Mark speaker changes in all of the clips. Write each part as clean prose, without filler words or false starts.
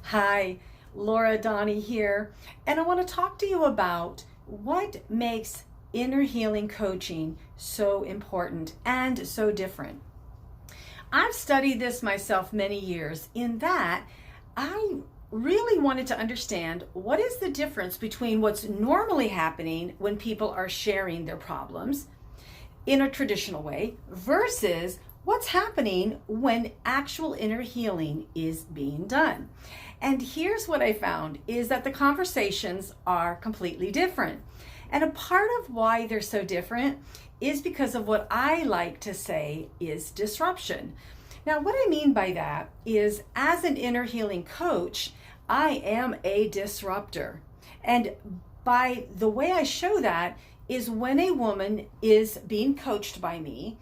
Speaker 1: Hi, Laura Donnie here, and I want to talk to you about what makes inner healing coaching so important and so different. I've studied this myself many years in that I really wanted to understand what is the difference between what's normally happening when people are sharing their problems in a traditional way versus what's happening when actual inner healing is being done. And here's what I found is that the conversations are completely different. And a part of why they're so different is because of what I like to say is disruption. Now, what I mean by that is as an inner healing coach, I am a disruptor. And by the way I show that is when a woman is being coached by me,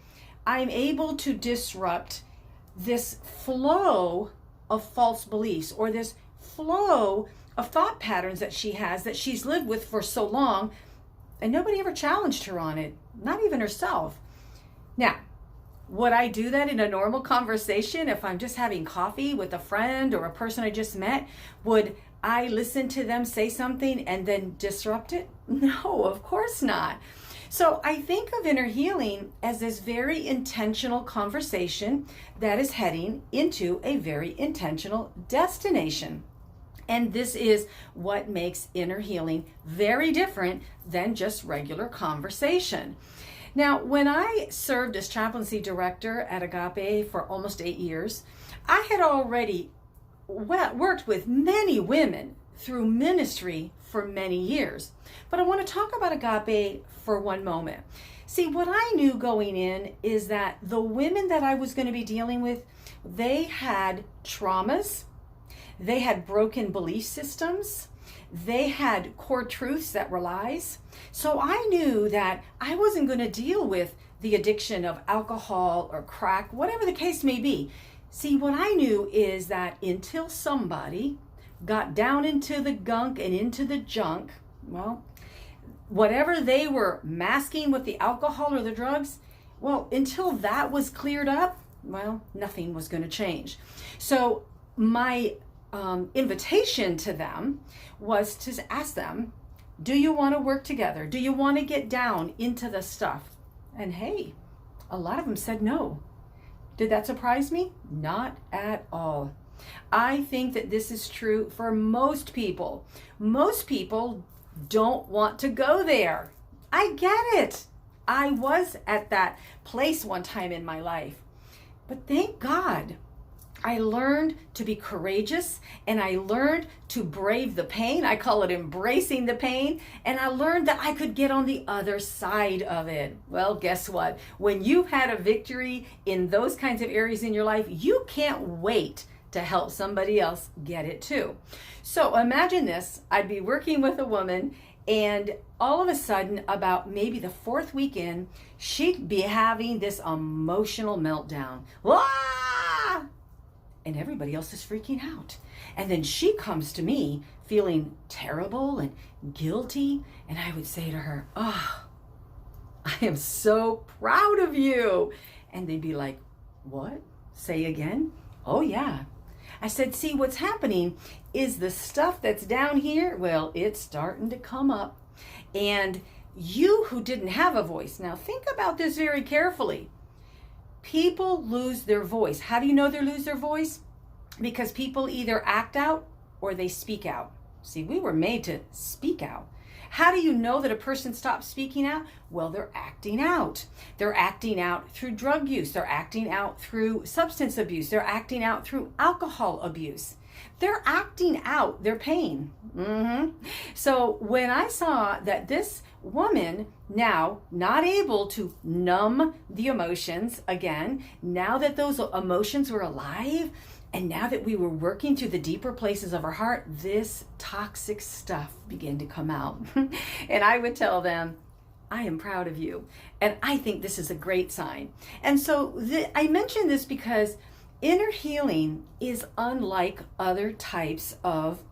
Speaker 1: I'm able to disrupt this flow of false beliefs or this flow of thought patterns that she has that she's lived with for so long, and nobody ever challenged her on it, not even herself. Now, would I do that in a normal conversation if I'm just having coffee with a friend or a person I just met? Would I listen to them say something and then disrupt it? No, of course not. So I think of inner healing as this very intentional conversation that is heading into a very intentional destination. And this is what makes inner healing very different than just regular conversation. Now, when I served as chaplaincy director at Agape for almost 8 years, I had already worked with many women through ministry for many years. But I want to talk about Agape for one moment. See, what I knew going in is that the women that I was going to be dealing with, they had traumas, they had broken belief systems, they had core truths that were lies. So I knew that I wasn't going to deal with the addiction of alcohol or crack, whatever the case may be. See, what I knew is that until somebody got down into the gunk and into the junk, well, whatever they were masking with the alcohol or the drugs, well, until that was cleared up, well, nothing was going to change. So my invitation to them was to ask them, do you want to work together? Do you want to get down into the stuff? And hey, a lot of them said no. Did that surprise me? Not at all. I think that this is true for most people. Most people don't want to go there. I get it. I was at that place one time in my life. But thank God, I learned to be courageous and I learned to brave the pain. I call it embracing the pain. And I learned that I could get on the other side of it. Well, guess what? When you've had a victory in those kinds of areas in your life, you can't wait to help somebody else get it too. So imagine this, I'd be working with a woman and all of a sudden about maybe the fourth weekend, she'd be having this emotional meltdown. Wah! And everybody else is freaking out. And then she comes to me feeling terrible and guilty. And I would say to her, oh, I am so proud of you. And they'd be like, what? Say again? Oh yeah. I said, see, what's happening is the stuff that's down here, well, it's starting to come up. And you who didn't have a voice, now think about this very carefully. People lose their voice. How do you know they lose their voice? Because people either act out or they speak out. See, we were made to speak out. How do you know that a person stops speaking out? Well, they're acting out. They're acting out through drug use. They're acting out through substance abuse. They're acting out through alcohol abuse. They're acting out their pain. So when I saw that this woman now not able to numb the emotions again, now that those emotions were alive, and now that we were working through the deeper places of our heart, this toxic stuff began to come out. And I would tell them, I am proud of you. And I think this is a great sign. And so I mention this because inner healing is unlike other types of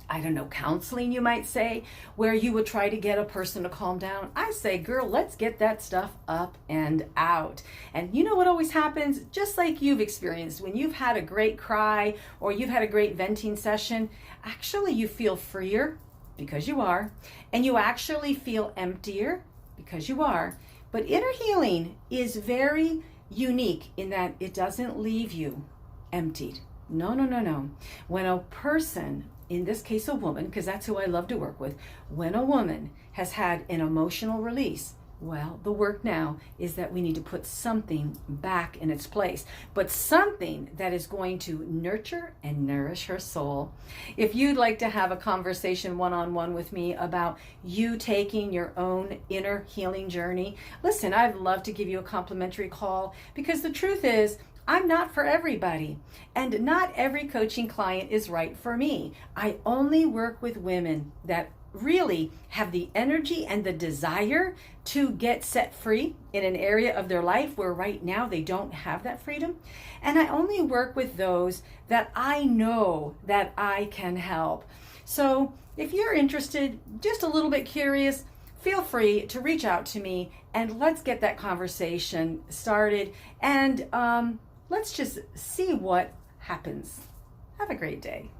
Speaker 1: I don't know, counseling, you might say, where you would try to get a person to calm down. I say, girl, let's get that stuff up and out. And you know what always happens? Just like you've experienced, when you've had a great cry or you've had a great venting session, actually you feel freer because you are, and you actually feel emptier because you are. But inner healing is very unique in that it doesn't leave you emptied. No, no, no, no. When a person, in this case a woman, because that's who I love to work with, when a woman has had an emotional release, well, the work now is that we need to put something back in its place, but something that is going to nurture and nourish her soul. If you'd like to have a conversation one-on-one with me about you taking your own inner healing journey, listen, I'd love to give you a complimentary call, because the truth is, I'm not for everybody, and not every coaching client is right for me. I only work with women that really have the energy and the desire to get set free in an area of their life where right now they don't have that freedom. And I only work with those that I know that I can help. So if you're interested, just a little bit curious, feel free to reach out to me and let's get that conversation started, and let's just see what happens. Have a great day.